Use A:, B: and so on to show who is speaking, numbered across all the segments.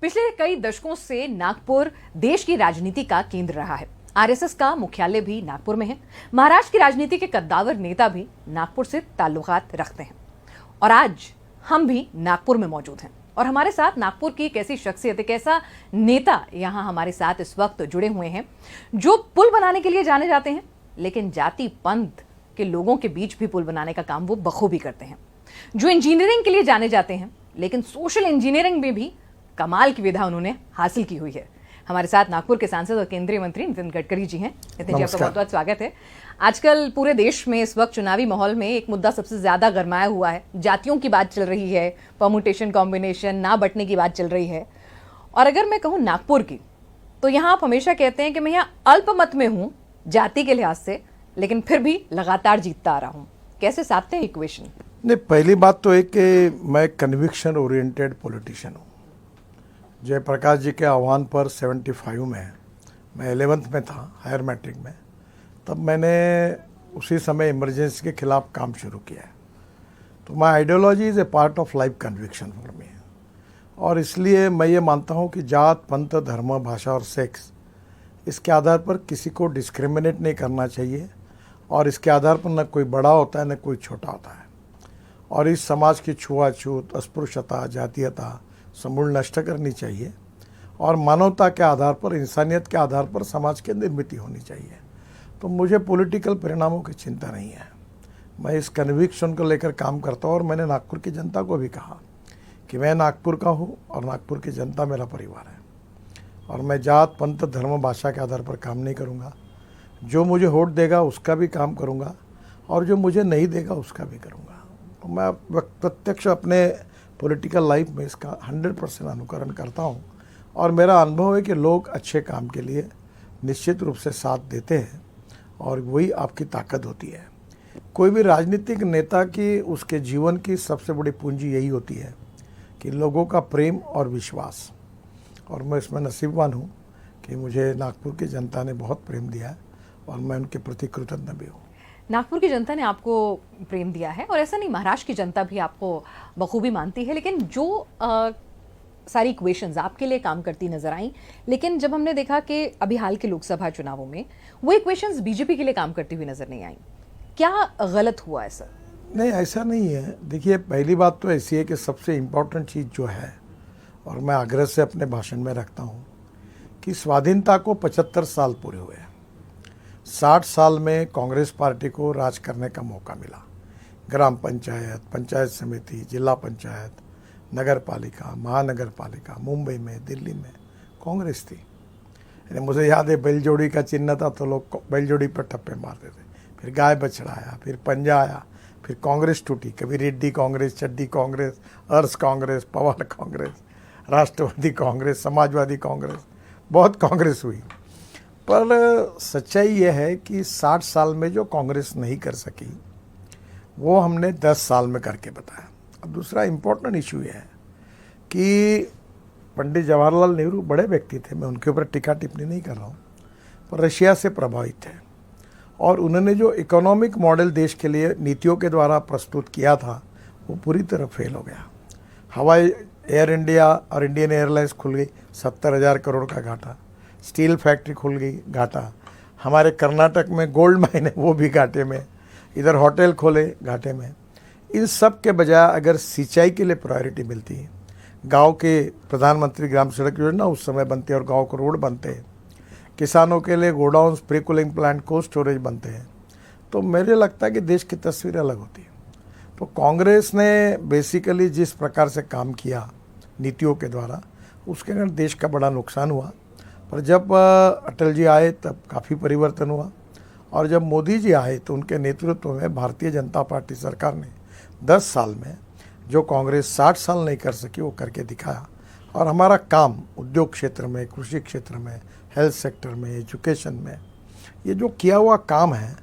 A: पिछले कई दशकों से नागपुर देश की राजनीति का केंद्र रहा है। आरएसएस का मुख्यालय भी नागपुर में है। महाराष्ट्र की राजनीति के कद्दावर नेता भी नागपुर से ताल्लुकात रखते हैं और आज हम भी नागपुर में मौजूद हैं और हमारे साथ नागपुर की एक ऐसी शख्सियत, एक ऐसा नेता यहां हमारे साथ इस वक्त जुड़े हुए हैं जो पुल बनाने के लिए जाने जाते हैं, लेकिन जाति पंथ के लोगों के बीच भी पुल बनाने का काम वो बखूबी करते हैं। जो इंजीनियरिंग के लिए जाने जाते हैं, लेकिन सोशल इंजीनियरिंग में भी कमाल की विधा उन्होंने हासिल की हुई है। हमारे साथ नागपुर के सांसद और केंद्रीय मंत्री नितिन गडकरी जी हैं। नितिन जी, आपका बहुत बहुत स्वागत है। आजकल पूरे देश में इस वक्त चुनावी माहौल में एक मुद्दा सबसे ज्यादा गरमाया हुआ है। जातियों की बात चल रही है, परमुटेशन कॉम्बिनेशन ना बंटने की बात चल रही है। और अगर मैं कहूँ नागपुर की, तो यहाँ आप हमेशा कहते हैं कि मैं यहाँ अल्पमत में हूँ जाति के लिहाज से, लेकिन फिर भी लगातार जीतता आ रहा हूँ। कैसे साधते हैं इक्वेशन?
B: नहीं, पहली बात तो एक कि मैं कन्विक्शन ओरिएंटेड पॉलिटिशियन हूँ। जयप्रकाश जी के आह्वान पर 75 में, मैं 11th में था, हायर मैट्रिक में, तब मैंने उसी समय इमरजेंसी के खिलाफ काम शुरू किया है। तो my ideology is a part of life conviction for me. और इसलिए मैं ये मानता हूँ कि जात, पंथ, धर्म, भाषा और सेक्स, इसके आधार पर किसी को डिस्क्रिमिनेट नहीं करना चाहिए और इसके आधार पर न कोई बड़ा होता है न कोई छोटा होता है। और इस समाज की छुआछूत, अस्पृश्यता, जातीयता समूल नष्ट करनी चाहिए और मानवता के आधार पर, इंसानियत के आधार पर समाज की निर्मित होनी चाहिए। तो मुझे पॉलिटिकल परिणामों की चिंता नहीं है। मैं इस कन्विक्शन को लेकर काम करता हूँ और मैंने नागपुर की जनता को भी कहा कि मैं नागपुर का हूँ और नागपुर की जनता मेरा परिवार है और मैं जात, पंथ, धर्म, भाषा के आधार पर काम नहीं करूँगा। जो मुझे वोट देगा उसका भी काम करूँगा और जो मुझे नहीं देगा उसका भी करूँगा। तो मैं प्रत्यक्ष अपने पॉलिटिकल लाइफ में इसका 100% अनुकरण करता हूँ और मेरा अनुभव है कि लोग अच्छे काम के लिए निश्चित रूप से साथ देते हैं और वही आपकी ताकत होती है। कोई भी राजनीतिक नेता की, उसके जीवन की सबसे बड़ी पूंजी यही होती है कि लोगों का प्रेम और विश्वास। और मैं इसमें नसीबवान हूँ कि मुझे नागपुर की जनता ने बहुत प्रेम दिया है और मैं उनके प्रति कृतज्ञ भी हूँ।
A: नागपुर की जनता ने आपको प्रेम दिया है और ऐसा नहीं, महाराष्ट्र की जनता भी आपको बखूबी मानती है, लेकिन जो सारी इक्वेशंस आपके लिए काम करती नजर आई, लेकिन जब हमने देखा कि अभी हाल के लोकसभा चुनावों में वो इक्वेशंस बीजेपी के लिए काम करती हुई नजर नहीं आई। क्या गलत हुआ ऐसा?
B: नहीं, ऐसा नहीं है। देखिए, पहली बात तो ऐसी है कि सबसे इम्पोर्टेंट चीज़ जो है, और मैं आग्रह से अपने भाषण में रखता हूँ, कि स्वाधीनता को 75 साल पूरे हुए। 60 साल में कांग्रेस पार्टी को राज करने का मौका मिला। ग्राम पंचायत, पंचायत समिति, जिला पंचायत, नगर पालिका, महानगर पालिका, मुंबई में, दिल्ली में कांग्रेस थी। मुझे याद है, बैलजोड़ी का चिन्ह था तो लोग बैलजोड़ी पर ठप्पे मारते थे। फिर गाय बछड़ा आया, फिर पंजा आया, फिर कांग्रेस टूटी। कभी रेड्डी कांग्रेस, चड्डी कांग्रेस, अर्स कांग्रेस, पवार कांग्रेस, राष्ट्रवादी कांग्रेस, समाजवादी कांग्रेस, बहुत कांग्रेस हुई। पर सच्चाई यह है कि 60 साल में जो कांग्रेस नहीं कर सकी वो हमने 10 साल में करके बताया। अब दूसरा इम्पोर्टेंट इशू ये है कि पंडित जवाहरलाल नेहरू बड़े व्यक्ति थे, मैं उनके ऊपर टीका टिप्पणी नहीं कर रहा हूँ, पर रशिया से प्रभावित थे और उन्होंने जो इकोनॉमिक मॉडल देश के लिए नीतियों के द्वारा प्रस्तुत किया था वो पूरी तरह फेल हो गया। हवाई एयर इंडिया और इंडियन एयरलाइंस खुल गई, 70,000 करोड़ का घाटा। स्टील फैक्ट्री खुल गई, घाटा। हमारे कर्नाटक में गोल्ड माइन है, वो भी घाटे में। इधर होटल खोले, घाटे में। इन सब के बजाय अगर सिंचाई के लिए प्रायोरिटी मिलती है, गांव के प्रधानमंत्री ग्राम सड़क योजना उस समय बनती है और गांव को रोड बनते हैं, किसानों के लिए godown, pre cooling plant, cold storage बनते हैं, तो मुझे लगता है कि देश की तस्वीर अलग होती है। तो कांग्रेस ने बेसिकली जिस प्रकार से काम किया नीतियों के द्वारा, उसके कारण देश का बड़ा नुकसान हुआ। पर जब अटल जी आए तब काफ़ी परिवर्तन हुआ और जब मोदी जी आए तो उनके नेतृत्व में भारतीय जनता पार्टी सरकार ने 10 साल में जो कांग्रेस 60 साल नहीं कर सकी वो करके दिखाया। और हमारा काम उद्योग क्षेत्र में, कृषि क्षेत्र में, हेल्थ सेक्टर में, एजुकेशन में, ये जो किया हुआ काम है,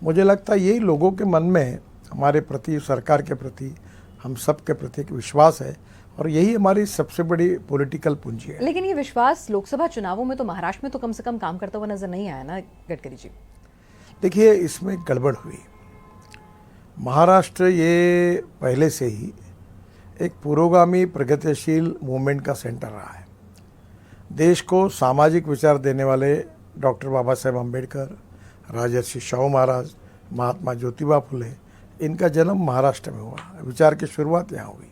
B: मुझे लगता है यही लोगों के मन में हमारे प्रति, सरकार के प्रति, हम सब के प्रति एक विश्वास है और यही हमारी सबसे बड़ी पॉलिटिकल पूंजी है।
A: लेकिन ये विश्वास लोकसभा चुनावों में तो महाराष्ट्र में तो कम से कम काम करता हुआ नजर नहीं आया ना गडकरी जी?
B: देखिए, इसमें गड़बड़ हुई। महाराष्ट्र ये पहले से ही एक पुरोगामी प्रगतिशील मूवमेंट का सेंटर रहा है। देश को सामाजिक विचार देने वाले डॉक्टर बाबा साहेब अम्बेडकर, राजर्षि शाहू महाराज, महात्मा ज्योतिबा फुले, इनका जन्म महाराष्ट्र में हुआ। विचार की शुरुआत यहाँ हुई।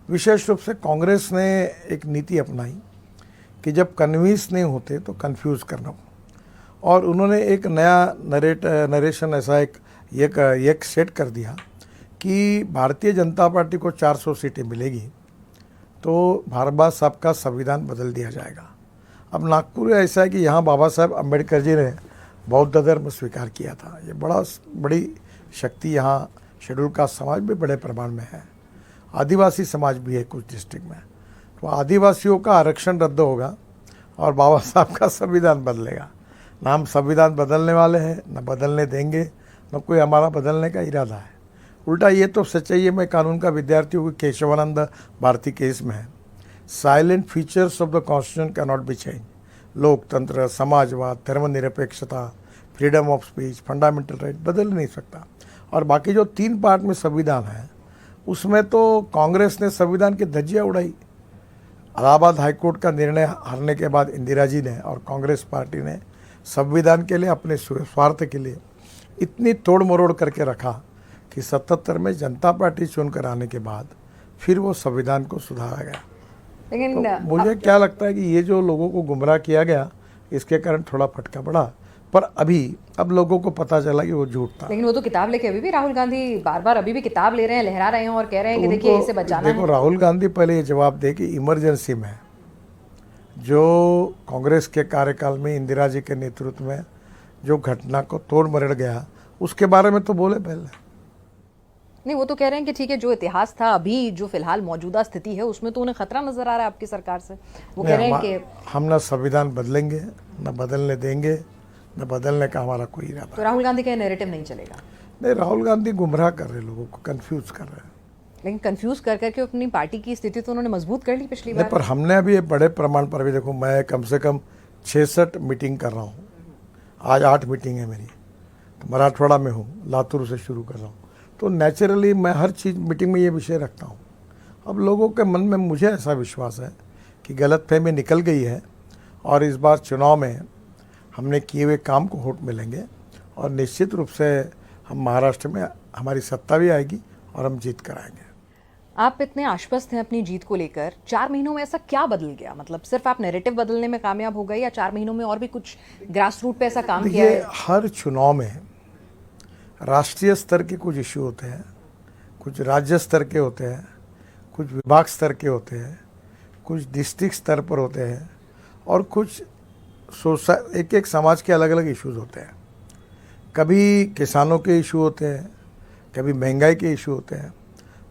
B: विशेष रूप से कांग्रेस ने एक नीति अपनाई कि जब कन्विंस नहीं होते तो कंफ्यूज करना, और उन्होंने एक नया नरेशन ऐसा एक सेट कर दिया कि भारतीय जनता पार्टी को 400 सीटें मिलेगी तो बाबा साहब का संविधान बदल दिया जाएगा। अब नागपुर ऐसा है कि यहाँ बाबा साहब अम्बेडकर जी ने बौद्ध धर्म स्वीकार किया था। ये बड़ी शक्ति यहाँ शेड्यूल कास्ट समाज भी बड़े प्रमाण में है, आदिवासी समाज भी है कुछ डिस्ट्रिक्ट में। तो आदिवासियों का आरक्षण रद्द होगा और बाबा साहब का संविधान बदलेगा। ना हम संविधान बदलने वाले हैं, न बदलने देंगे, न कोई हमारा बदलने का इरादा है। उल्टा ये तो सच्चाई है, मैं कानून का विद्यार्थी हूँ, केशवानंद भारती केस में है, salient features of the constitution can not be change. लोकतंत्र, समाजवाद, धर्मनिरपेक्षता, freedom of speech, fundamental right बदल नहीं सकता। और बाकी जो 3 पार्ट में संविधान है उसमें तो कांग्रेस ने संविधान की धज्जियाँ उड़ाई। इलाहाबाद हाईकोर्ट का निर्णय हारने के बाद इंदिरा जी ने और कांग्रेस पार्टी ने संविधान के लिए अपने स्वार्थ के लिए इतनी तोड़ मरोड़ करके रखा कि 77 में जनता पार्टी चुनकर आने के बाद फिर वो संविधान को सुधारा गया।
A: लेकिन
B: तो मुझे क्या लगता है कि ये जो लोगों को गुमराह किया गया, इसके कारण थोड़ा फटका पड़ा, पर अब लोगों को पता चला कि वो झूठ था।
A: लेकिन वो तो किताब लेके अभी भी राहुल गांधी बार बार अभी भी किताब ले रहे हैं, लहरा रहे हैं और कह रहे हैं कि देखिए इसे बचाना
B: देखो,
A: है।
B: राहुल गांधी पहले ये जवाब दे कि इमरजेंसी में जो कांग्रेस के कार्यकाल में इंदिरा जी के नेतृत्व में जो घटना को तोड़ मरोड़ गया, उसके बारे में तो बोले पहले।
A: नहीं, वो तो कह रहे हैं कि ठीक है, जो इतिहास था, अभी जो फिलहाल मौजूदा स्थिति है उसमें तो उन्हें खतरा नजर आ रहा है आपकी सरकार से। वो कह रहे हैं कि
B: हम ना संविधान बदलेंगे, न बदलने देंगे, न बदलने का हमारा कोई इरादा।
A: तो राहुल गांधी का नैरेटिव नहीं चलेगा?
B: नहीं, राहुल गांधी गुमराह कर रहे लोगों को, कंफ्यूज कर रहे हैं।
A: लेकिन कंफ्यूज कर करके अपनी पार्टी की स्थिति तो उन्होंने मजबूत कर ली पिछली बार।
B: पर हमने अभी ये बड़े प्रमाण पर भी, देखो मैं कम से कम 66 मीटिंग कर रहा हूँ, आज 8 मीटिंग है मेरी। तो मराठवाड़ा में हूँ, लातूर से शुरू कर रहा हूँ, तो नेचुरली मैं हर चीज़ मीटिंग में ये विषय रखता हूँ। अब लोगों के मन में मुझे ऐसा विश्वास है कि गलतफहमी निकल गई है और इस बार चुनाव में हमने किए हुए काम को वोट मिलेंगे और निश्चित रूप से हम महाराष्ट्र में हमारी सत्ता भी आएगी और हम जीत कर आएंगे।
A: आप इतने आश्वस्त हैं अपनी जीत को लेकर, 4 महीनों में ऐसा क्या बदल गया? मतलब सिर्फ आप नैरेटिव बदलने में कामयाब हो गए या 4 महीनों में और भी कुछ ग्रास रूट पे ऐसा काम किया है?
B: हर चुनाव में राष्ट्रीय स्तर के कुछ इश्यू होते हैं, कुछ राज्य स्तर के होते हैं, कुछ विभाग स्तर के होते हैं, कुछ डिस्ट्रिक्ट स्तर पर होते हैं और कुछ एक समाज के अलग अलग इश्यूज होते हैं। कभी किसानों के इशू होते हैं, कभी महंगाई के इशू होते हैं।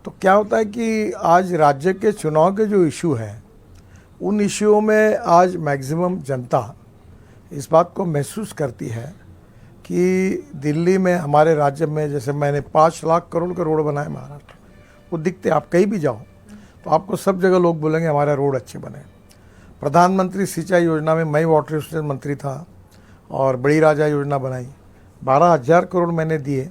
B: तो क्या होता है कि आज राज्य के चुनाव के जो इशू हैं, उन इश्यूओं में आज मैक्सिमम जनता इस बात को महसूस करती है कि दिल्ली में, हमारे राज्य में, जैसे मैंने 5 लाख करोड़ के रोड बनाए महाराष्ट्र में, वो दिखते, आप कहीं भी जाओ तो आपको सब जगह लोग बोलेंगे हमारे रोड अच्छे बने। प्रधानमंत्री सिंचाई योजना में मैं वाटर रिसोर्सेज मंत्री था और बड़ी राजा योजना बनाई, 12,000 करोड़ मैंने दिए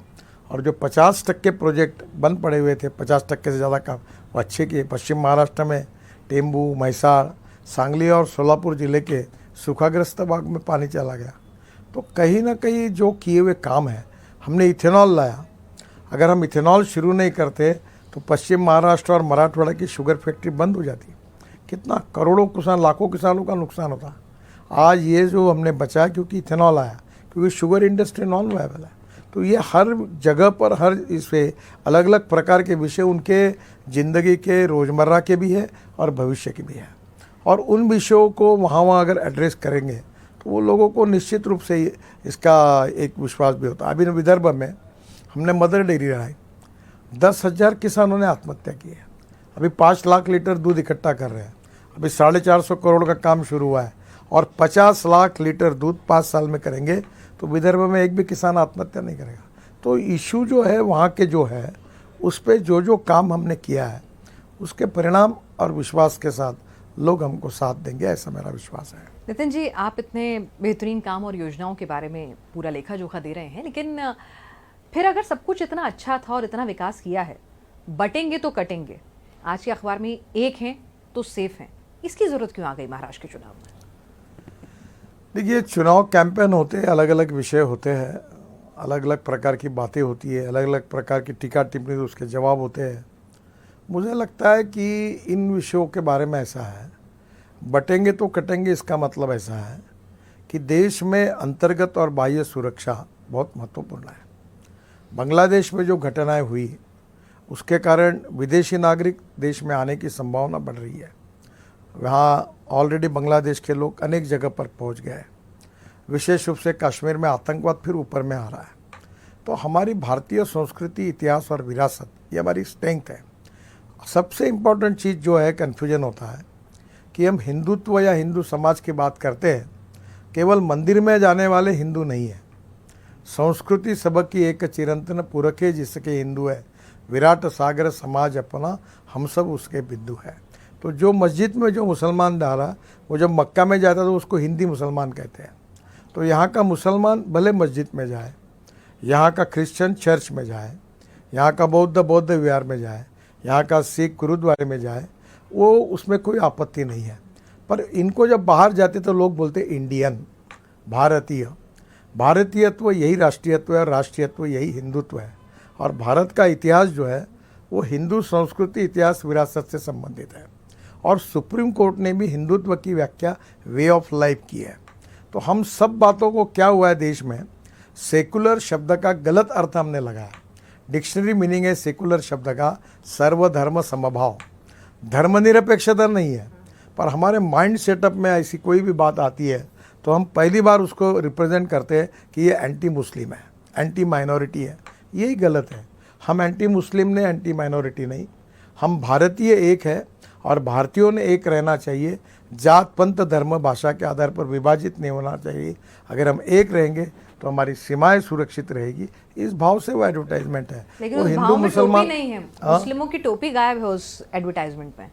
B: और जो 50% प्रोजेक्ट बंद पड़े हुए थे, 50% से ज़्यादा काम वो अच्छे किए। पश्चिम महाराष्ट्र में टेम्बू, मैसार, सांगली और सोलापुर जिले के सूखाग्रस्त भाग में पानी चला गया। तो कहीं ना कहीं जो किए हुए काम है, हमने इथेनॉल लाया। अगर हम इथेनॉल शुरू नहीं करते तो पश्चिम महाराष्ट्र और मराठवाड़ा की शुगर फैक्ट्री बंद हो जाती। कितना करोड़ों किसान, लाखों किसानों का नुकसान होता। आज ये जो हमने बचाया क्योंकि इथेनॉल आया, क्योंकि शुगर इंडस्ट्री नॉन वायबल है। तो ये हर जगह पर, हर इससे अलग अलग प्रकार के विषय उनके ज़िंदगी के रोज़मर्रा के भी है और भविष्य के भी है, और उन विषयों को वहाँ अगर एड्रेस करेंगे तो वो लोगों को निश्चित रूप से इसका एक विश्वास भी होता है। अभी विदर्भ में हमने मदर डेयरी लगाई, 10,000 किसानों ने आत्महत्या की है। अभी 5 लाख लीटर दूध इकट्ठा कर रहे हैं। अभी 450 करोड़ का काम शुरू हुआ है और 50 लाख लीटर दूध 5 साल में करेंगे तो विदर्भ में एक भी किसान आत्महत्या नहीं करेगा। तो इशू जो है वहाँ के जो है, उस पर जो काम हमने किया है उसके परिणाम और विश्वास के साथ लोग हमको साथ देंगे, ऐसा मेरा विश्वास है।
A: नितिन जी, आप इतने बेहतरीन काम और योजनाओं के बारे में पूरा लेखा जोखा दे रहे हैं, लेकिन फिर अगर सब कुछ इतना अच्छा था और इतना विकास किया है, बटेंगे तो कटेंगे, आज के अखबार में एक हैं तो सेफ हैं, इसकी जरूरत क्यों आ गई महाराष्ट्र के चुनाव में?
B: देखिए, चुनाव कैंपेन होते हैं, अलग अलग विषय होते हैं, अलग अलग प्रकार की बातें होती है, अलग अलग प्रकार की टीका टिप्पणी, उसके जवाब होते हैं। मुझे लगता है कि इन विषयों के बारे में ऐसा है, बटेंगे तो कटेंगे, इसका मतलब ऐसा है कि देश में अंतर्गत और बाह्य सुरक्षा बहुत महत्वपूर्ण है। बांग्लादेश में जो घटनाएं हुई उसके कारण विदेशी नागरिक देश में आने की संभावना बढ़ रही है। वहाँ ऑलरेडी बांग्लादेश के लोग अनेक जगह पर पहुँच गए हैं। विशेष रूप से कश्मीर में आतंकवाद फिर ऊपर में आ रहा है। तो हमारी भारतीय संस्कृति, इतिहास और विरासत, ये हमारी स्ट्रेंथ है। सबसे इम्पोर्टेंट चीज़ जो है, कन्फ्यूजन होता है कि हम हिंदुत्व या हिंदू समाज की बात करते हैं, केवल मंदिर में जाने वाले हिंदू नहीं है। संस्कृति सबकी एक चिरंतन पुरखे जिसके हिंदू है, विराट सागर समाज अपना हम सब उसके बिंदु है। तो जो मस्जिद में जो मुसलमान डाला, वो जब मक्का में जाता तो उसको हिंदी मुसलमान कहते हैं। तो यहाँ का मुसलमान भले मस्जिद में जाए, यहाँ का क्रिश्चियन चर्च में जाए, यहाँ का बौद्ध विहार में जाए, यहाँ का सिख गुरुद्वारे में जाए, वो उसमें कोई आपत्ति नहीं है। पर इनको जब बाहर जाते तो लोग बोलते इंडियन, भारतीय। भारतीयत्व यही राष्ट्रीयत्व है, राष्ट्रीयत्व यही हिंदुत्व है। और भारत का इतिहास जो है वो हिंदू संस्कृति, इतिहास, विरासत से संबंधित है। और सुप्रीम कोर्ट ने भी हिंदुत्व की व्याख्या वे ऑफ लाइफ की है। तो हम सब बातों को, क्या हुआ है देश में, सेकुलर शब्द का गलत अर्थ हमने लगाया। डिक्शनरी मीनिंग है सेकुलर शब्द का सर्वधर्म समभाव, धर्मनिरपेक्षता नहीं है। पर हमारे माइंड सेटअप में ऐसी कोई भी बात आती है तो हम पहली बार उसको रिप्रेजेंट करते हैं कि ये एंटी मुस्लिम है, एंटी माइनॉरिटी है। यही गलत है। हम एंटी मुस्लिम ने, एंटी माइनॉरिटी नहीं। हम भारतीय एक है और भारतीयों ने एक रहना चाहिए। जात, पंथ, धर्म, भाषा के आधार पर विभाजित नहीं होना चाहिए। अगर हम एक रहेंगे तो हमारी सीमाएं सुरक्षित रहेगी। इस भाव से वो एडवर्टाइजमेंट है।
A: लेकिन
B: वो
A: उस
B: हिंदू
A: भाव में
B: मुसलमान
A: टोपी नहीं है। मुस्लिमों की टोपी गायब है उस एडवर्टाइजमेंट में।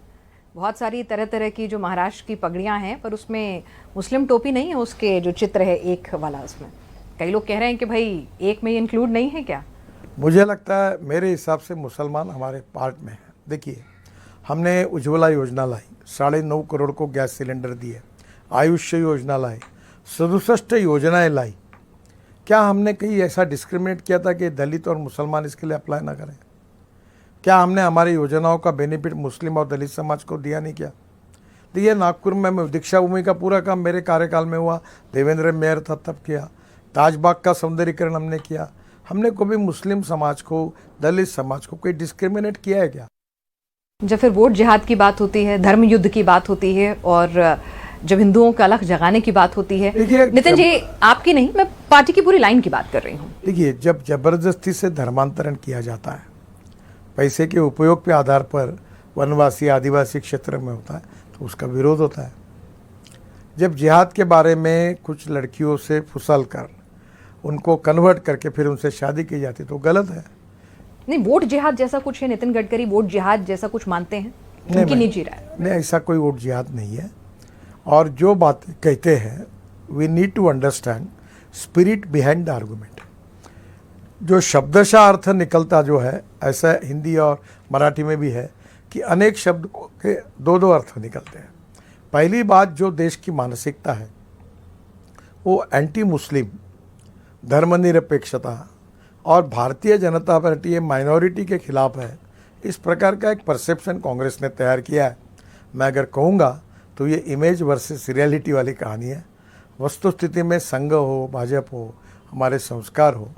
A: बहुत सारी तरह तरह की जो महाराष्ट्र की पगड़ियां हैं, पर उसमें मुस्लिम टोपी नहीं है। उसके जो चित्र है एक वाला, उसमें कई लोग कह रहे हैं कि भाई एक में इंक्लूड नहीं है क्या?
B: मुझे लगता है, मेरे हिसाब से मुसलमान हमारे पार्ट में है। देखिए, हमने उज्ज्वला योजना लाई, 9.5 करोड़ को गैस सिलेंडर दिए, आयुष्य योजना लाई, 67 योजनाएं लाई। क्या हमने कहीं ऐसा डिस्क्रिमिनेट किया था कि दलित और मुसलमान इसके लिए अप्लाई ना करें? क्या हमने हमारी योजनाओं का बेनिफिट मुस्लिम और दलित समाज को दिया नहीं? क्या देखिए, नागपुर में दीक्षा भूमि का पूरा काम मेरे कार्यकाल में हुआ। देवेंद्र मेयर था तब किया। ताजबाग का सौंदर्यीकरण हमने किया। हमने कभी मुस्लिम समाज को, दलित समाज को कोई डिस्क्रिमिनेट किया है क्या?
A: जब फिर वोट जिहाद की बात होती है, धर्म युद्ध की बात होती है, और जब हिंदुओं का अलग जगाने की बात होती है, नितिन जी, आपकी नहीं, मैं पार्टी की पूरी लाइन की बात कर रही हूँ।
B: देखिए, जब जबरदस्ती से धर्मांतरण किया जाता है, पैसे के उपयोग के आधार पर वनवासी, आदिवासी क्षेत्र में होता है, तो उसका विरोध होता है। जब जिहाद के बारे में कुछ लड़कियों से फुसल कर उनको कन्वर्ट करके फिर उनसे शादी की जाती तो गलत है।
A: नहीं, वोट जिहाद जैसा कुछ है। नितिन गडकरी वोट जिहाद जैसा कुछ मानते हैं? उनकी निजी राय।
B: नहीं, ऐसा कोई वोट जिहाद नहीं है। और जो बात कहते हैं, we need to understand spirit behind the argument. जो शब्दशः अर्थ निकलता जो है, ऐसा हिंदी और मराठी में भी है कि अनेक शब्द के दो अर्थ निकलते हैं। पहली बात, जो देश की मानसिकता है वो एंटी मुस्लिम, धर्मनिरपेक्षता और भारतीय जनता पार्टी माइनॉरिटी के खिलाफ है। इस प्रकार का एक परसेप्शन कांग्रेस ने तैयार किया है। मैं अगर कहूँगा तो ये इमेज वर्सेस रियलिटी वाली कहानी है। वस्तुस्थिति में संघ हो, भाजपा हो, हमारे संस्कार हो,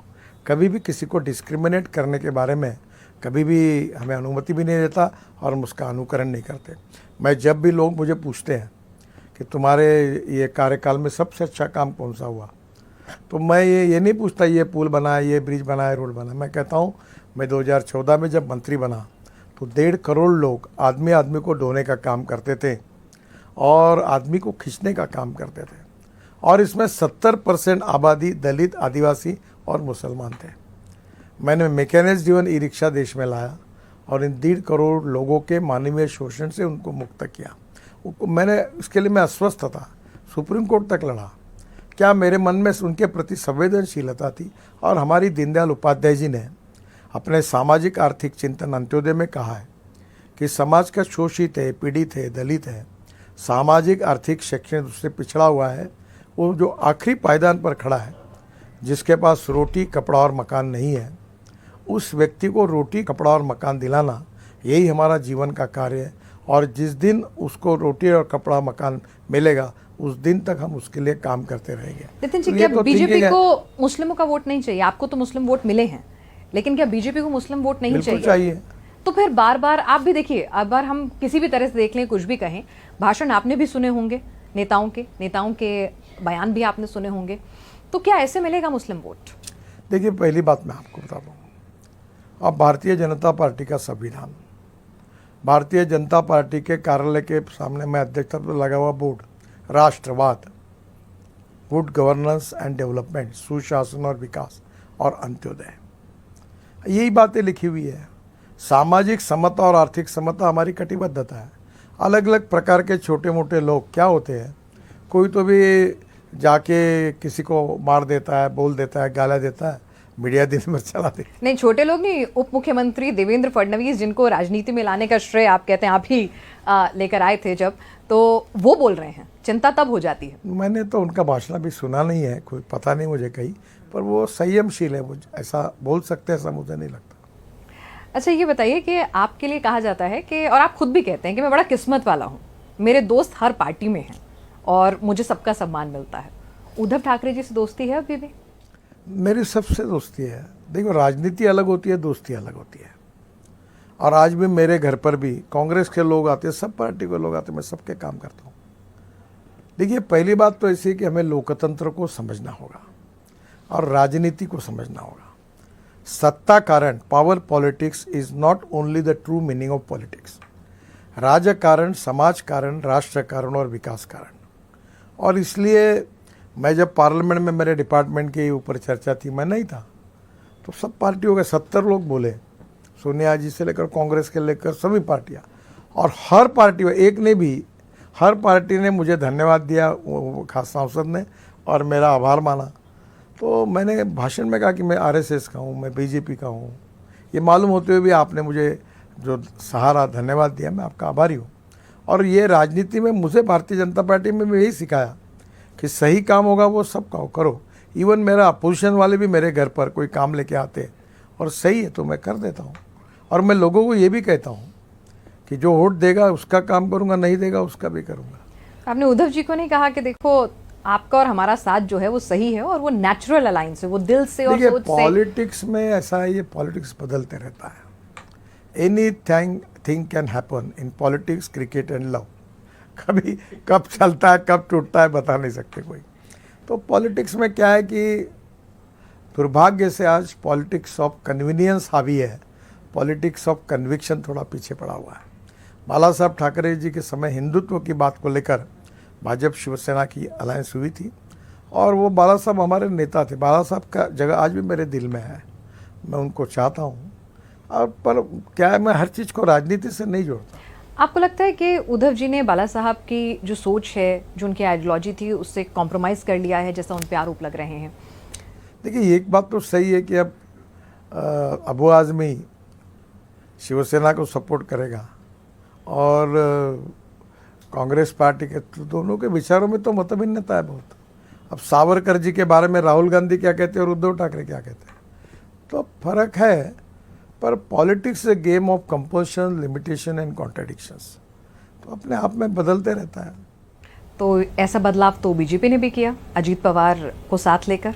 B: कभी भी किसी को डिस्क्रिमिनेट करने के बारे में कभी भी हमें अनुमति भी नहीं देता और हम उसका अनुकरण नहीं करते। मैं जब भी लोग मुझे पूछते हैं कि तुम्हारे ये कार्यकाल में सबसे अच्छा काम कौन सा हुआ, तो मैं ये नहीं पूछता ये पुल बना, ये ब्रिज बना, रोड बना। मैं कहता हूँ, मैं 2014 में जब मंत्री बना तो 1.5 करोड़ लोग आदमी को ढोने का काम करते थे और आदमी को खींचने का काम करते थे। और इसमें 70% आबादी दलित, आदिवासी और मुसलमान थे। मैंने मैकेनिज्म ड्रिवन ई रिक्शा देश में लाया और इन 1.5 करोड़ लोगों के मानवीय शोषण से उनको मुक्त किया। मैंने इसके लिए मैं अस्वस्थ था, सुप्रीम कोर्ट तक लड़ा। क्या मेरे मन में उनके प्रति संवेदनशीलता थी? और हमारी दीनदयाल उपाध्याय जी ने अपने सामाजिक आर्थिक चिंतन अंत्योदय में कहा है कि समाज का शोषित है, पीड़ित है, दलित है, सामाजिक आर्थिक शैक्षणिक रूप से पिछड़ा हुआ है, वो जो आखिरी पायदान पर खड़ा है, जिसके पास रोटी कपड़ा और मकान नहीं है, उस व्यक्ति को रोटी कपड़ा और मकान दिलाना, यही हमारा जीवन का कार्य है। और जिस दिन उसको रोटी और कपड़ा मकान मिलेगा, उस दिन तक हम उसके लिए काम करते रहेंगे।
A: नितिन जी,
B: तो
A: क्या
B: ये तो
A: बीजेपी
B: thinking है।
A: को मुस्लिमों का वोट नहीं चाहिए? आपको तो मुस्लिम वोट मिले हैं, लेकिन क्या बीजेपी को मुस्लिम वोट नहीं
B: बिल्कुल
A: चाहिए?
B: चाहिए।
A: तो फिर बार बार आप भी देखिए, अब बार हम किसी भी तरह से देख लें, कुछ भी कहें, भाषण आपने भी सुने होंगे, नेताओं के बयान भी आपने सुने होंगे, तो क्या ऐसे मिलेगा मुस्लिम वोट?
B: देखिए, पहली बात मैं आपको बता दूं, अब भारतीय जनता पार्टी का संविधान, भारतीय जनता पार्टी के कार्यालय के सामने मैं अध्यक्षता पर लगा हुआ बोर्ड, राष्ट्रवाद, गुड गवर्नेंस एंड डेवलपमेंट, सुशासन और विकास और अंत्योदय, यही बातें लिखी हुई है। सामाजिक समता और आर्थिक समता हमारी कटिबद्धता है। अलग अलग प्रकार के छोटे मोटे लोग क्या होते हैं, कोई तो भी जाके किसी को मार देता है, बोल देता है, गाला देता है, मीडिया दिन भर चला देती है।
A: नहीं, छोटे लोग नहीं, उप मुख्यमंत्री देवेंद्र फडणवीस, जिनको राजनीति में लाने का श्रेय आप कहते हैं आप ही लेकर आए थे जब, तो वो बोल रहे हैं, चिंता तब हो जाती है।
B: मैंने तो उनका भाषण भी सुना नहीं है, कोई पता नहीं मुझे कहीं, पर वो संयमशील है, वो ऐसा बोल सकते हैं, ऐसा मुझे नहीं लगता।
A: अच्छा, ये बताइए कि आपके लिए कहा जाता है कि, और आप खुद भी कहते हैं कि मैं बड़ा किस्मत वाला हूँ, मेरे दोस्त हर पार्टी में हैं और मुझे सबका सम्मान मिलता है। उद्धव ठाकरे जी से दोस्ती है अभी भी?
B: मेरी सबसे दोस्ती है। देखो, राजनीति अलग होती है, दोस्ती अलग होती है। और आज भी मेरे घर पर भी कांग्रेस के लोग आते हैं, सब पार्टी के लोग आते हैं, मैं सबके काम करता हूँ। देखिए, पहली बात तो ऐसी है कि हमें लोकतंत्र को समझना होगा और राजनीति को समझना होगा। सत्ता कारण, power politics is not only the true meaning of politics. राजकारण, समाज कारण, राष्ट्र कारण और विकास कारण। और इसलिए मैं जब पार्लियामेंट में मेरे डिपार्टमेंट के ऊपर चर्चा थी, मैं नहीं था, तो सब पार्टियों के 70 लोग बोले, सोनिया जी से लेकर कांग्रेस के लेकर सभी पार्टियां, और हर पार्टी में एक ने भी, हर पार्टी ने मुझे धन्यवाद दिया, खास सांसद ने, और मेरा आभार माना। तो मैंने भाषण में कहा कि मैं आरएसएस का हूँ, मैं बीजेपी का हूँ। ये मालूम होते हुए भी आपने मुझे जो सहारा, धन्यवाद दिया, मैं आपका आभारी हूँ। और ये राजनीति में मुझे भारतीय जनता पार्टी में भी यही सिखाया कि सही काम होगा वो सब का करो। इवन मेरा अपोजिशन वाले भी मेरे घर पर कोई काम लेके आते और सही है तो मैं कर देता हूँ। और मैं लोगों को ये भी कहता हूँ कि जो वोट देगा उसका काम करूँगा, नहीं देगा उसका भी करूँगा।
A: आपने उद्धव जी को नहीं कहा कि देखो आपका और हमारा साथ जो है वो सही है और वो नेचुरल अलायंस है, वो दिल से और सोच से?
B: पॉलिटिक्स में ऐसा है, ये पॉलिटिक्स बदलते रहता है। Any thing can happen in politics, cricket and love. कभी कब चलता है, कब टूटता है, बता नहीं सकते कोई। तो पॉलिटिक्स में क्या है कि दुर्भाग्य से आज पॉलिटिक्स ऑफ कन्वीनियंस हावी है, पॉलिटिक्स ऑफ कन्विक्शन थोड़ा पीछे पड़ा हुआ है। बाला साहब ठाकरे जी के समय हिंदुत्व की बात को लेकर भाजपा शिवसेना की अलायंस हुई थी, और वो बाला साहब हमारे नेता थे। बाला साहब का जगह आज भी मेरे दिल में है, मैं उनको चाहता हूँ। और पर क्या है, मैं हर चीज़ को राजनीति से नहीं जोड़ता।
A: आपको लगता है कि उद्धव जी ने बाला साहब की जो सोच है, जो उनकी आइडियोलॉजी थी, उससे कॉम्प्रोमाइज कर लिया है, जैसा उन पे आरोप लग रहे हैं?
B: देखिए, एक बात तो सही है कि अब अबू आज़मी शिवसेना को सपोर्ट करेगा और कांग्रेस पार्टी के, तो दोनों के विचारों में तो मतभिन्नता है बहुत। अब सावरकर जी के बारे में राहुल गांधी क्या कहते हैं और उद्धव ठाकरे क्या कहते हैं, तो फर्क है। पर politics A game of compulsion, limitation and contradictions, तो अपने आप में बदलते रहता है।
A: तो ऐसा बदलाव तो बीजेपी ने भी किया, अजीत पवार को साथ लेकर,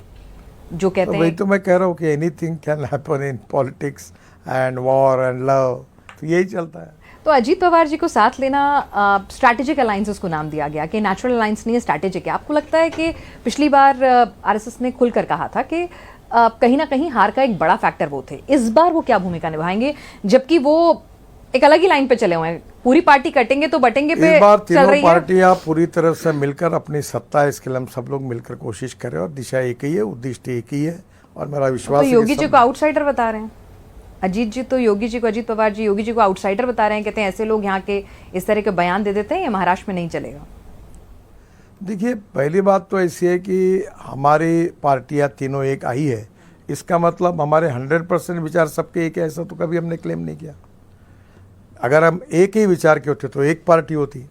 A: जो कहते हैं।
B: वही तो मैं कह रहा हूँ कि anything can happen in politics and war and love, तो यही चलता है।
A: तो अजीत पवार जी को साथ लेना स्ट्रैटेजिक अलायंसेस को नाम दिया गया कि नेचुरल अलायंस नहीं है, स्ट्रैटेजिक है। आपको लगता है कि पिछली बार आरएसएस ने खुलकर कहा था कि कहीं ना कहीं हार का एक बड़ा फैक्टर वो थे, इस बार वो क्या भूमिका निभाएंगे, जबकि वो एक अलग ही लाइन पे चले हुए हैं, पूरी पार्टी कटेंगे तो बटेंगे पे
B: इस बार
A: चल रही
B: तीनों
A: है?
B: पार्टियां पूरी तरह से मिलकर अपनी सत्ता, इसके लिए हम सब लोग मिलकर कोशिश करें, और दिशा एक ही है, उद्देश्य एक ही है, और मेरा विश्वास
A: तो
B: है कि
A: योगी जी
B: सब-
A: को आउटसाइडर बता रहे हैं अजीत जी, तो योगी जी को, अजीत पवार जी योगी जी को आउटसाइडर बता रहे हैं, कहते हैं ऐसे लोग यहाँ के इस तरह के बयान दे देते हैं, ये महाराष्ट्र में नहीं चलेगा।
B: देखिए, पहली बात तो ऐसी है कि हमारी पार्टियां तीनों एक आई है, इसका मतलब हमारे 100% विचार सबके एक है, ऐसा तो कभी हमने क्लेम नहीं किया। अगर हम एक ही विचार के होते तो एक पार्टी होती,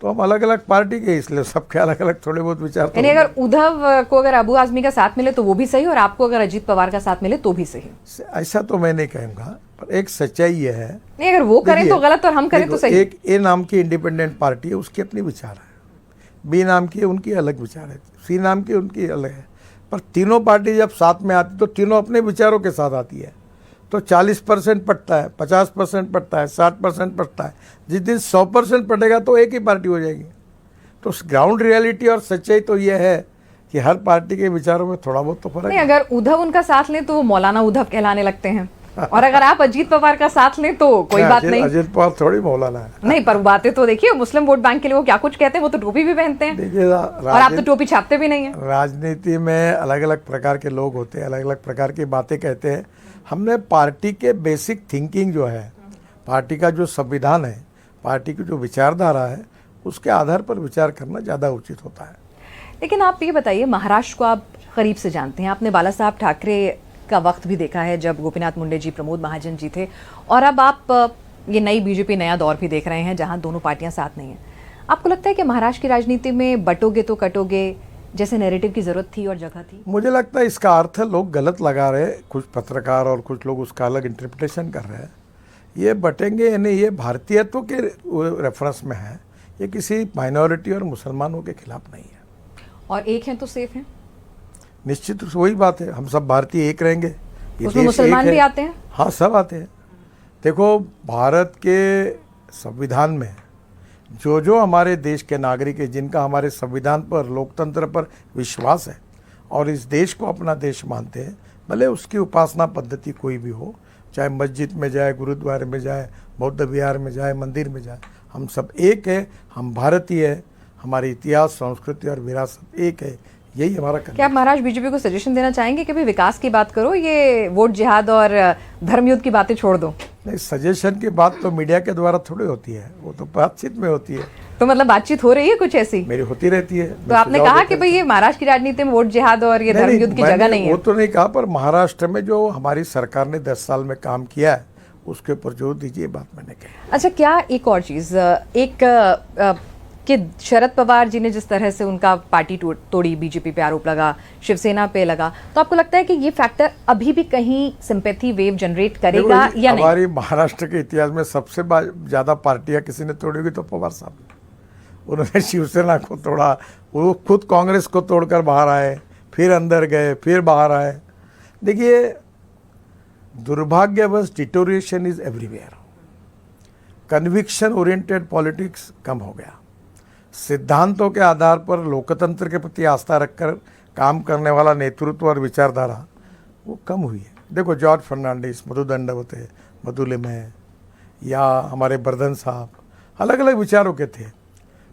B: तो हम अलग अलग पार्टी के, इसलिए सबके अलग अलग थोड़े बहुत विचार तो
A: यानी अगर उद्धव को अगर अबू आजमी का साथ मिले तो वो भी सही, और आपको अगर अजीत पवार का साथ मिले तो भी सही?
B: ऐसा तो मैं नहीं कहूँगा, पर एक सच्चाई ये है,
A: नहीं अगर वो करें तो गलत और हम करें तो सही।
B: एक ए नाम की इंडिपेंडेंट पार्टी है, उसके अपनी विचार है, बी नाम की उनकी अलग विचार है, सी नाम की उनकी अलग है, पर तीनों पार्टी जब साथ में आती तो तीनों अपने विचारों के साथ आती है, तो 40% पटता है, 50% पटता है, 60% पटता है। जिस दिन 100% पटेगा तो एक ही पार्टी हो जाएगी। तो ग्राउंड रियलिटी और सच्चाई तो ये है कि हर पार्टी के विचारों में थोड़ा बहुत तो फर्क
A: नहीं,
B: है।
A: अगर उद्धव उनका साथ लें तो वो मौलाना उद्धव कहलाने लगते हैं, और अगर आप अजीत पवार का साथ लें तो कोई बात नहीं।
B: अजीत पवार थोड़ी मौलाना है।
A: नहीं, पर बातें तो देखिए, मुस्लिम वोट बैंक के लिए वो क्या कुछ कहते हैं, वो तो टोपी भी पहनते हैं,
B: देखिए,
A: और आप तो टोपी छापते भी नहीं है।
B: राजनीति में अलग अलग प्रकार के लोग होते हैं, अलग अलग प्रकार की बातें कहते हैं। हमने पार्टी के बेसिक थिंकिंग जो है, पार्टी का जो संविधान है, पार्टी की जो विचारधारा है, उसके आधार पर विचार करना ज़्यादा उचित होता है।
A: लेकिन आप ये बताइए, महाराष्ट्र को आप करीब से जानते हैं, आपने बाला साहब ठाकरे का वक्त भी देखा है जब गोपीनाथ मुंडे जी, प्रमोद महाजन जी थे, और अब आप ये नई बीजेपी, नया दौर भी देख रहे हैं जहां दोनों पार्टियां साथ नहीं हैं। आपको लगता है कि महाराष्ट्र की राजनीति में बटोगे तो कटोगे जैसे नैरेटिव की जरूरत थी और जगह थी? मुझे
B: लगता है इसका अर्थ लोग गलत लगा रहे, कुछ पत्रकार और कुछ लोग उसका अलग इंटरप्रिटेशन कर रहे हैं। ये बटेंगे यानी ये भारतीयत्व के रेफरेंस में है, ये किसी माइनॉरिटी और मुसलमानों के खिलाफ नहीं है।
A: और एक हैं तो सेफ हैं?
B: निश्चित रूप से वही बात है, हम सब भारतीय एक रहेंगे।
A: उसमें मुसलमान भी आते हैं?
B: हाँ, सब आते हैं। देखो, भारत के संविधान में जो जो हमारे देश के नागरिक हैं, जिनका हमारे संविधान पर, लोकतंत्र पर विश्वास है और इस देश को अपना देश मानते हैं, भले उसकी उपासना पद्धति कोई भी हो, चाहे मस्जिद में जाए, गुरुद्वारे में जाए, बौद्ध विहार में जाए, मंदिर में जाए, हम सब एक है, हम भारतीय है, हमारी इतिहास, संस्कृति और विरासत एक है, यही हमारा करना।
A: क्या आप महाराष्ट्र बीजेपी को सजेशन देना चाहेंगे कि भाई विकास की बात करो, ये वोट जिहाद और धर्मयुद्ध की बातें छोड़ दो?
B: नहीं, सजेशन की बात तो मीडिया के द्वारा थोड़ी होती है, वो तो बातचीत में होती है।
A: तो मतलब बातचीत हो रही है कुछ ऐसी?
B: मेरी होती रहती है।
A: तो आपने कहा कि भाई ये महाराष्ट्र की राजनीति में वोट जिहाद और ये धर्मयुद्ध की जगह नहीं है?
B: वो तो नहीं कहा, पर महाराष्ट्र में जो हमारी सरकार ने 10 साल में काम किया है उसके ऊपर जोर दीजिए, बात मैंने कही।
A: अच्छा, क्या एक और चीज, कि शरद पवार जी ने जिस तरह से उनका पार्टी तोड़ी, बीजेपी पे आरोप लगा, शिवसेना पे लगा, तो आपको लगता है कि ये फैक्टर अभी भी कहीं सिंपैथी वेव जनरेट करेगा या नहीं?
B: हमारी महाराष्ट्र के इतिहास में सबसे ज्यादा पार्टियां किसी ने तोड़ी होगी तो पवार साहब। उन्होंने शिवसेना को तोड़ा, वो खुद कांग्रेस को तोड़कर बाहर आए, फिर अंदर गए, फिर बाहर आए। देखिए, दुर्भाग्यवश deterioration is everywhere. Conviction oriented politics कम हो गया। सिद्धांतों के आधार पर लोकतंत्र के प्रति आस्था रखकर काम करने वाला नेतृत्व और विचारधारा वो कम हुई है। देखो, जॉर्ज फर्नांडिस, मधु दंडवते, मधुलिमय, या हमारे बर्धन साहब अलग अलग विचारों के थे,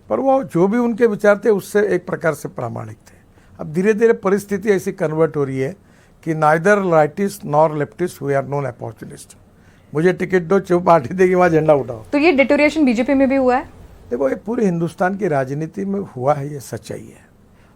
B: पर वो जो भी उनके विचार थे उससे एक प्रकार से प्रामाणिक थे। अब धीरे धीरे परिस्थिति ऐसी कन्वर्ट हो रही है कि neither rightist nor leftist we are non opportunist. मुझे टिकट दो, जो पार्टी देगी वहाँ झंडा उठाओ।
A: तो ये डिटोरिएशन बीजेपी में भी हुआ है?
B: देखो, ये पूरे हिंदुस्तान की राजनीति में हुआ है, ये सच्चाई है,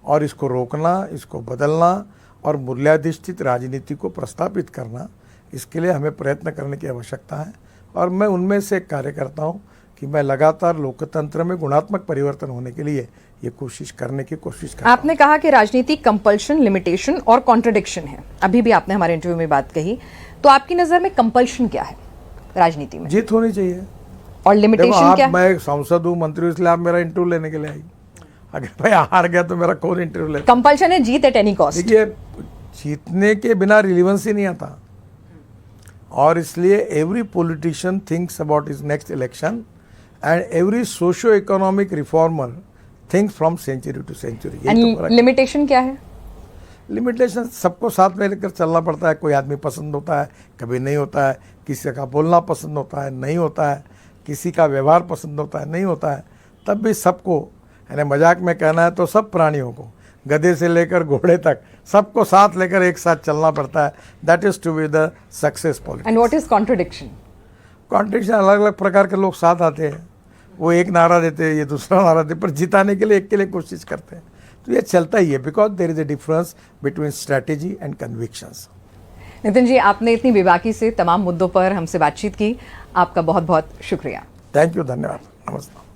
B: और इसको रोकना, इसको बदलना और मूल्याधिष्ठित राजनीति को प्रस्तापित करना, इसके लिए हमें प्रयत्न करने की आवश्यकता है। और मैं उनमें से एक कार्य करता हूँ कि मैं लगातार लोकतंत्र में गुणात्मक परिवर्तन होने के लिए ये कोशिश करने की कोशिश करता हूं।
A: आपने कहा कि राजनीति कंपल्शन, लिमिटेशन और कॉन्ट्रडिक्शन है, अभी भी आपने हमारे इंटरव्यू में बात कही, तो आपकी नज़र में कंपल्शन क्या है राजनीति में?
B: जीत होनी चाहिए।
A: और लिमिटेशन क्या है?
B: मैं सांसद हूँ, मंत्री हूँ, इसलिए आप मेरा इंटरव्यू लेने के लिए आई। अगर मैं हार गया तो मेरा कौन इंटरव्यू लेता?
A: कंपल्शन है जीत एट एनी कॉस्ट।
B: देखिए, जीतने के बिना रिलीवेंस ही नहीं आता, और इसलिए every politician thinks about his next election and every socio economic reformer thinks from century to century.
A: Limitation क्या है?
B: लिमिटेशन सबको साथ में लेकर चलना पड़ता है। कोई आदमी पसंद होता है, कभी नहीं होता है, किसी का बोलना पसंद होता है, नहीं होता है, किसी का व्यवहार पसंद होता है, नहीं होता है, तब भी सबको, यानी मजाक में कहना है तो सब प्राणियों को, गधे से लेकर घोड़े तक, सबको साथ लेकर एक साथ चलना पड़ता है। That is to be the success politics.
A: And what is contradiction?
B: Contradiction, अलग अलग प्रकार के लोग साथ आते हैं, वो एक नारा देते हैं, ये दूसरा नारा देते, पर जिताने के लिए एक के लिए कोशिश करते हैं। तो ये चलता ही है, because there is a difference between strategy and convictions.
A: Nitin ji, आपने इतनी बेबाकी से तमाम मुद्दों पर हमसे बातचीत की, आपका बहुत बहुत शुक्रिया।
B: थैंक यू, धन्यवाद, नमस्कार।